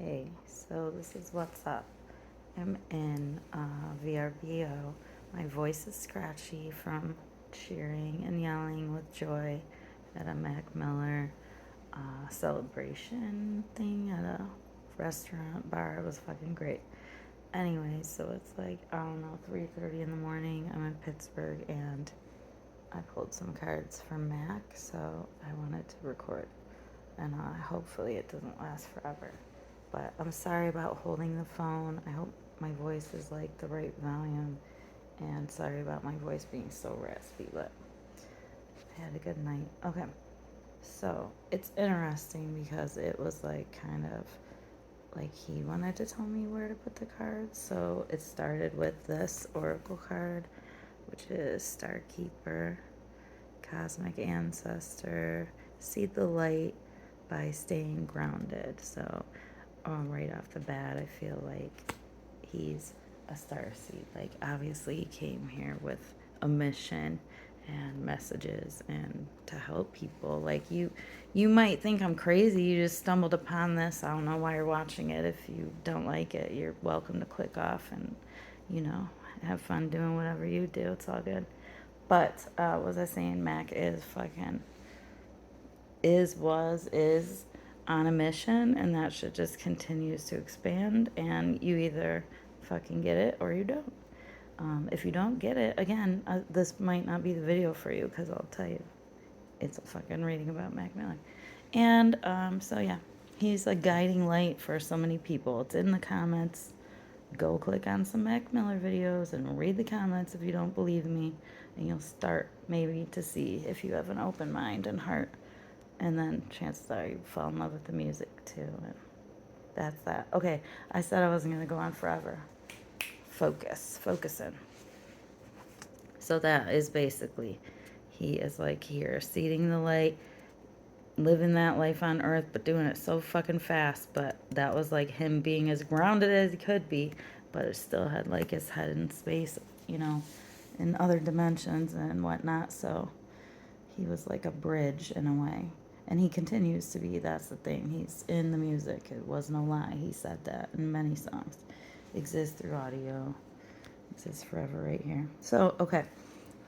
Hey, so this is what's up. I'm in VRBO. My voice is scratchy from cheering and yelling with joy at a Mac Miller celebration thing at a restaurant bar. It was fucking great. Anyway, so it's like, I don't know, 3:30 in the morning. I'm in Pittsburgh and I pulled some cards from Mac, so I wanted to record. And hopefully it doesn't last forever. But I'm sorry about holding the phone. I hope my voice is like the right volume. And sorry about my voice being so raspy, but I had a good night. Okay. So it's interesting because it was like kind of like he wanted to tell me where to put the cards. So it started with this oracle card, which is Star Keeper, Cosmic Ancestor, See the Light by Staying Grounded. So right off the bat, I feel like he's a starseed. Like, obviously, he came here with a mission and messages and to help people. Like, you might think I'm crazy. You just stumbled upon this. I don't know why you're watching it. If you don't like it, you're welcome to click off and, have fun doing whatever you do. It's all good. But was I saying Mac is fucking is on a mission, and that shit just continues to expand, and you either fucking get it or you don't. If you don't get it, again, this might not be the video for you, because I'll tell you, it's a fucking reading about Mac Miller. And so yeah, he's a guiding light for so many people. It's in the comments. Go click on some Mac Miller videos and read the comments if you don't believe me, and you'll start maybe to see if you have an open mind and heart. And then chances are you fall in love with the music too. And that's that. Okay, I said I wasn't going to go on forever. Focusing. So that is basically, he is like here, seeding the light, living that life on earth, but doing it so fucking fast. But that was like him being as grounded as he could be, but it still had like his head in space, in other dimensions and whatnot. So he was like a bridge in a way. And he continues to be. That's the thing. He's in the music. It wasn't a lie. He said that in many songs. Exists through audio. Exists forever right here. So, okay.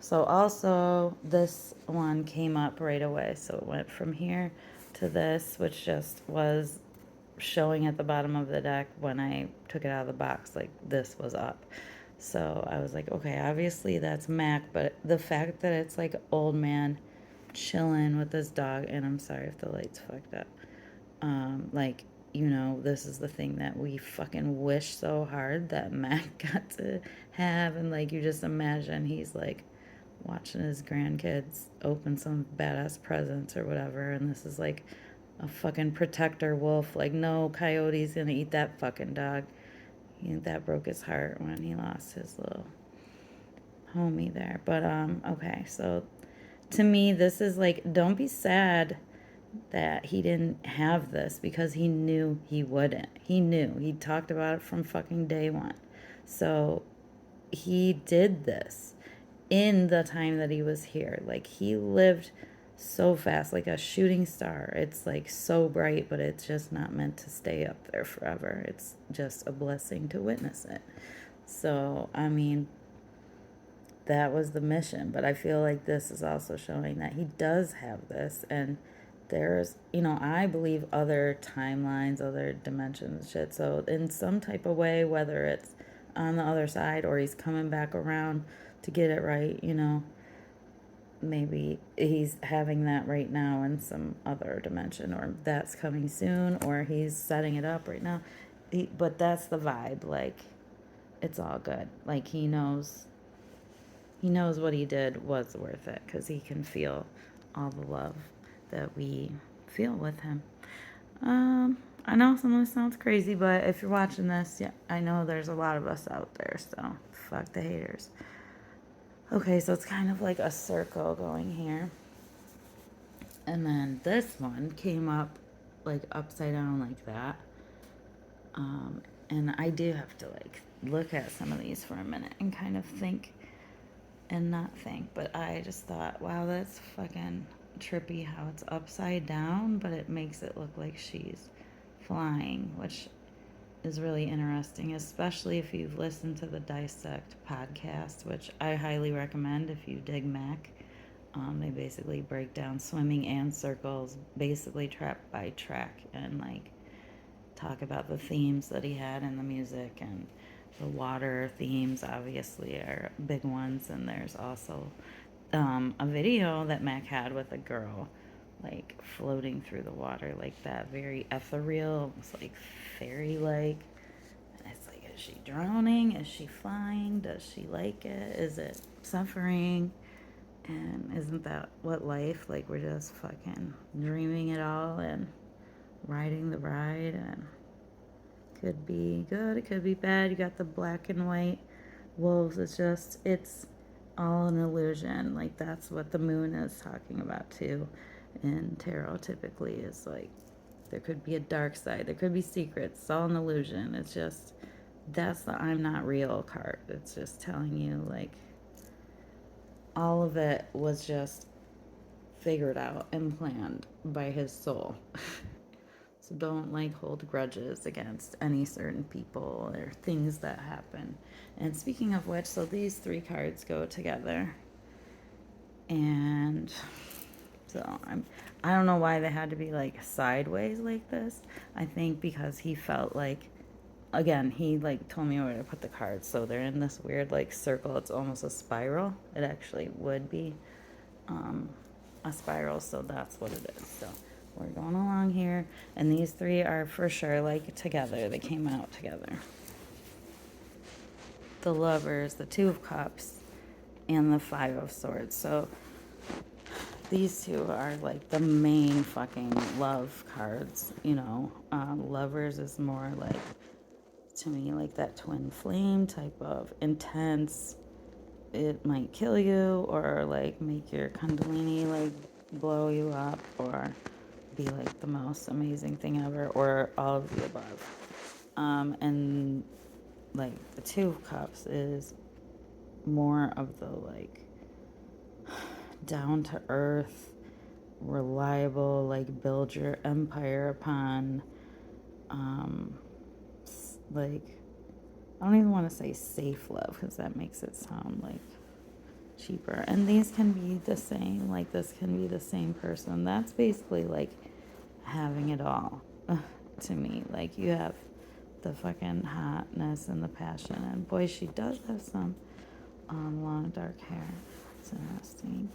So also this one came up right away. So it went from here to this, which just was showing at the bottom of the deck when I took it out of the box. Like, this was up. So I was like, okay, obviously that's Mac, but the fact that it's like old man chilling with his dog, and I'm sorry if the light's fucked up. Like, this is the thing that we fucking wish so hard that Mac got to have, and like, you just imagine he's like watching his grandkids open some badass presents or whatever, and this is like a fucking protector wolf. Like, no coyote's gonna eat that fucking dog. That broke his heart when he lost his little homie there. But okay, so to me, this is like, don't be sad that he didn't have this, because he knew he wouldn't. He knew. He talked about it from fucking day one. So he did this in the time that he was here. Like, he lived so fast, like a shooting star. It's like so bright, but it's just not meant to stay up there forever. It's just a blessing to witness it. So, I mean, that was the mission. But I feel like this is also showing that he does have this, and there's, I believe other timelines, other dimensions, shit. So in some type of way, whether it's on the other side or he's coming back around to get it right, maybe he's having that right now in some other dimension, or that's coming soon, or he's setting it up right now. But that's the vibe. Like, it's all good. Like, he knows what he did was worth it, because he can feel all the love that we feel with him. I know some of this sounds crazy, but if you're watching this, yeah, I know there's a lot of us out there, so fuck the haters. Okay, so it's kind of like a circle going here. And then this one came up like upside down like that. And I do have to like look at some of these for a minute and kind of think and not think. But I just thought, wow, that's fucking trippy how it's upside down, but it makes it look like she's flying, which is really interesting, especially if you've listened to the Dissect podcast, which I highly recommend if you dig Mac. They basically break down swimming and circles, basically track by track, and like talk about the themes that he had in the music, and the water themes obviously are big ones. And there's also a video that Mac had with a girl like floating through the water like that, very ethereal, almost like fairy like. And it's like, is she drowning? Is she flying? Does she like it? Is it suffering? And isn't that what life, like we're just fucking dreaming it all and riding the ride, and could be good, it could be bad. You got the black and white wolves. It's all an illusion. Like that's what the moon is talking about too. In tarot typically is like there could be a dark side, there could be secrets. It's all an illusion. It's just that's the I'm not real card. It's just telling you like all of it was just figured out and planned by his soul. So don't like hold grudges against any certain people or things that happen. And speaking of which, so these three cards go together. And so I don't know why they had to be like sideways like this. I think because he felt like, again, he like told me where to put the cards. So they're in this weird like circle. It's almost a spiral. It actually would be a spiral. So that's what it is. So we're going along here, and these three are for sure like together. They came out together. The Lovers, the Two of Cups, and the Five of Swords. So these two are like the main fucking love cards, you know. Lovers is more like, to me, like that twin flame type of intense, it might kill you or like make your kundalini like blow you up or be like the most amazing thing ever, or all of the above. And like the Two of Cups is more of the like down to earth, reliable, like build your empire upon, like I don't even want to say safe love because that makes it sound like cheaper. And these can be the same, like this can be the same person. That's basically like having it all to me. Like you have the fucking hotness and the passion, and boy, she does have some long dark hair. It's interesting.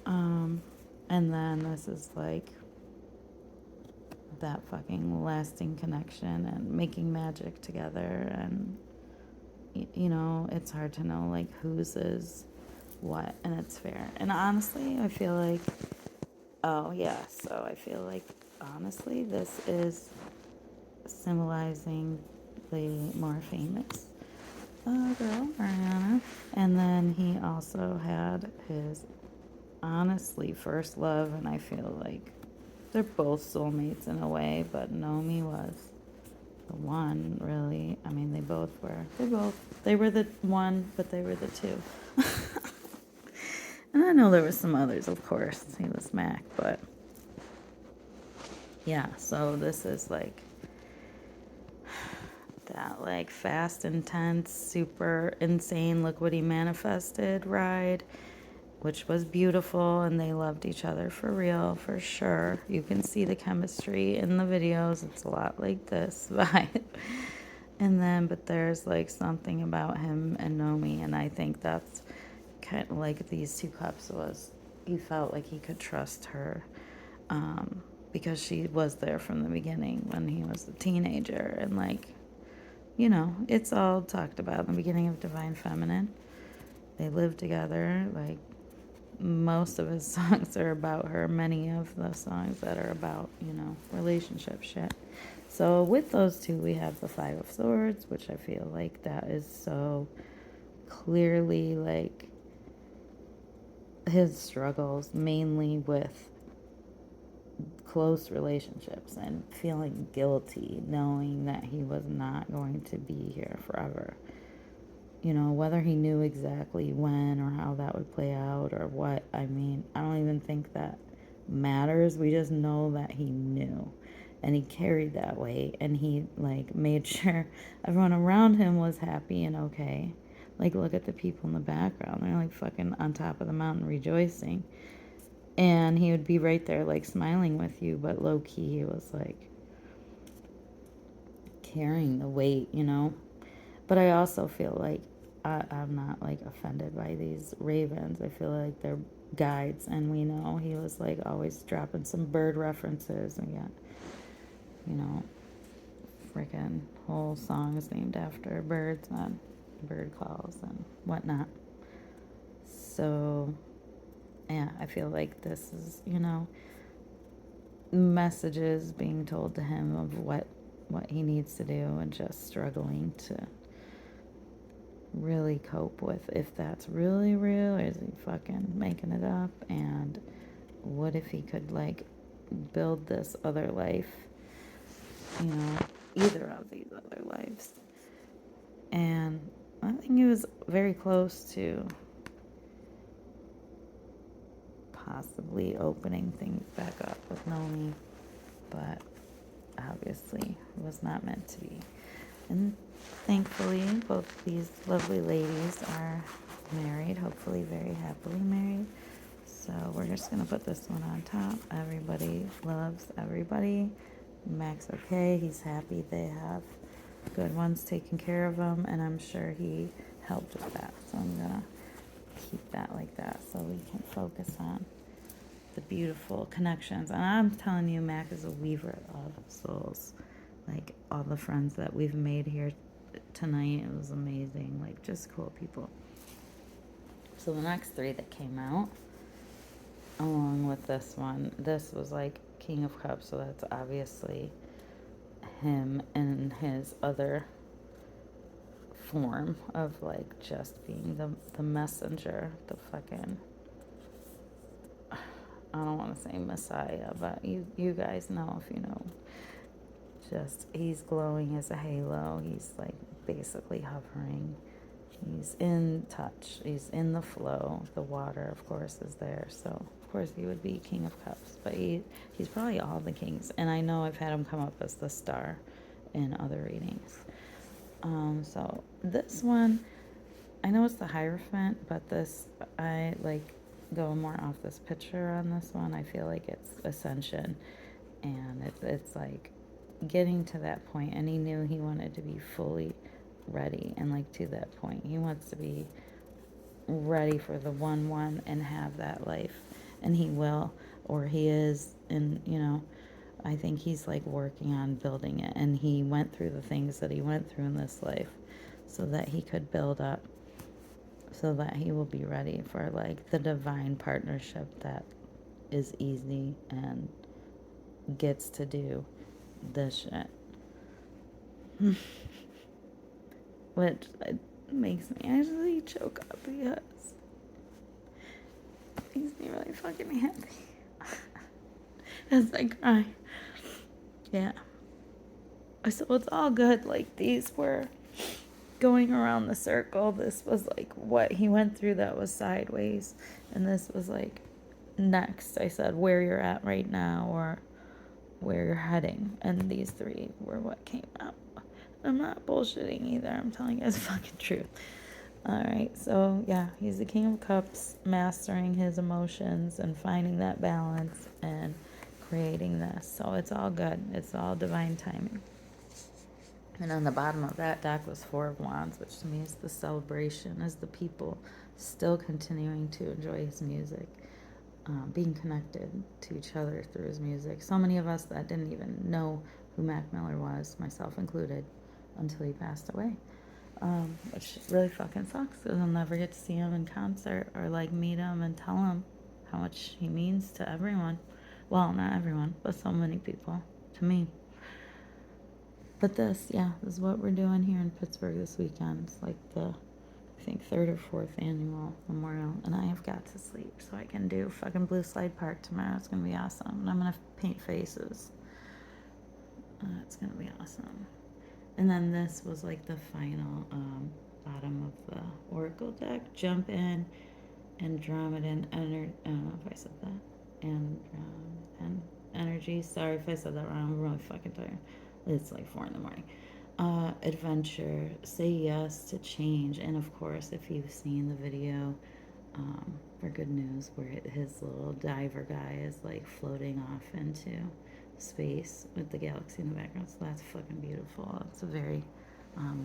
And then this is like that fucking lasting connection and making magic together. And you know, it's hard to know like whose is what, and it's fair. And honestly, I feel like, oh yeah, so I feel like honestly this is symbolizing the more famous girl, Ariana. And then he also had his honestly first love, and I feel like they're both soulmates in a way, but Naomi was the one, really. I mean, they were the one, but they were the two. And I know there were some others, of course. He was Mac, but yeah, so this is like that like fast, intense, super insane, look what he manifested ride, which was beautiful, and they loved each other for real, for sure. You can see the chemistry in the videos. It's a lot like this vibe. And then, but there's like something about him and Naomi, and I think that's kind of like these two cups was, he felt like he could trust her, because she was there from the beginning when he was a teenager. And like, you know, it's all talked about in the beginning of Divine Feminine. They lived together. Like most of his songs are about her. Many of the songs that are about, you know, relationship shit. So with those two, we have the Five of Swords, which I feel like that is so clearly like his struggles mainly with close relationships and feeling guilty, knowing that he was not going to be here forever. You know, whether he knew exactly when or how that would play out or what, I mean, I don't even think that matters. We just know that he knew. and he carried that weight, and he like made sure everyone around him was happy and okay. Like, look at the people in the background, they're like fucking on top of the mountain rejoicing, and he would be right there like smiling with you, but low key he was like carrying the weight, you know. But I also feel like I'm not like offended by these ravens. I feel like they're guides, and we know he was like always dropping some bird references, and got, you know, freaking whole songs named after birds and bird calls and whatnot. So yeah, I feel like this is, you know, messages being told to him of what he needs to do, and just struggling to really cope with if that's really real, or is he fucking making it up, and what if he could like build this other life, you know, either of these other lives. And I think he was very close to possibly opening things back up with Nomi, but obviously it was not meant to be. And thankfully, both these lovely ladies are married, hopefully very happily married. So we're just going to put this one on top. Everybody loves everybody. Mac's okay. He's happy they have good ones taking care of him, and I'm sure he helped with that. So I'm going to keep that like that so we can focus on the beautiful connections. And I'm telling you, Mac is a weaver of souls. Like, all the friends that we've made here tonight, it was amazing. Like, just cool people. So the next three that came out, along with this one, this was like King of Cups, so that's obviously him and his other form of like just being the messenger, the fucking, I don't want to say Messiah, but you guys know if you know. Just, he's glowing as a halo. He's like basically hovering. He's in touch. He's in the flow. The water, of course, is there. So, of course, he would be King of Cups. But he's probably all the kings. And I know I've had him come up as the star in other readings. So, this one, I know it's the Hierophant, but this, I like go more off this picture on this one. I feel like it's Ascension. And it's like getting to that point, and he knew he wanted to be fully ready, and like to that point he wants to be ready for the 1-1 and have that life, and he will, or he is. And you know, I think he's like working on building it, and he went through the things that he went through in this life so that he could build up, so that he will be ready for like the divine partnership that is easy and gets to do this shit. Which makes me actually choke up, because it makes me really fucking happy as I cry. Yeah. So it's all good. Like, these were going around the circle. This was like what he went through that was sideways, and this was like next. I said where you're at right now, or where you're heading, and these three were what came out. I'm not bullshitting either. I'm telling you guys the fucking truth. Alright, so yeah, he's the King of Cups, mastering his emotions and finding that balance and creating this. So it's all good. It's all divine timing. And on the bottom of that deck was Four of Wands, which to me is the celebration, as the people still continuing to enjoy his music, being connected to each other through his music. So many of us that didn't even know who Mac Miller was, myself included, until he passed away. Which really fucking sucks, because I'll never get to see him in concert, or like meet him and tell him how much he means to everyone. Well, not everyone, but so many people, to me. But this is what we're doing here in Pittsburgh this weekend. It's like the, I think, 3rd or 4th annual memorial, and I have got to sleep so I can do fucking Blue Slide Park tomorrow. It's gonna be awesome, and I'm gonna paint faces. It's gonna be awesome. And then this was like the final bottom of the Oracle deck. Jump in, Andromedan, I don't know if I said that. And energy. Sorry if I said that wrong. I'm really fucking tired. It's like 4 in the morning. Adventure. Say yes to change. And of course, if you've seen the video, for good news, where his little diver guy is like floating off into space with the galaxy in the background. So that's fucking beautiful. It's a very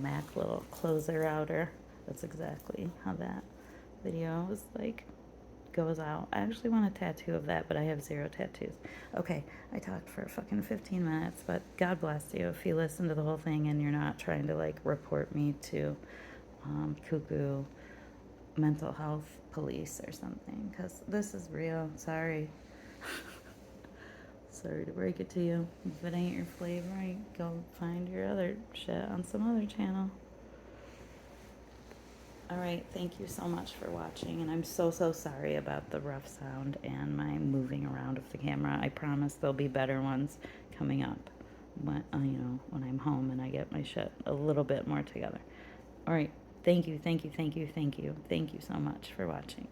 Mac little closer outer. That's exactly how that video was like goes out. I actually want a tattoo of that, but I have 0 tattoos. Okay, I talked for fucking 15 minutes, but God bless you if you listen to the whole thing and you're not trying to like report me to cuckoo mental health police or something, because this is real. Sorry. Sorry to break it to you. If it ain't your flavor, go find your other shit on some other channel. Alright, thank you so much for watching, and I'm so sorry about the rough sound and my moving around of the camera. I promise there'll be better ones coming up when, when I'm home and I get my shit a little bit more together. Alright, thank you so much for watching.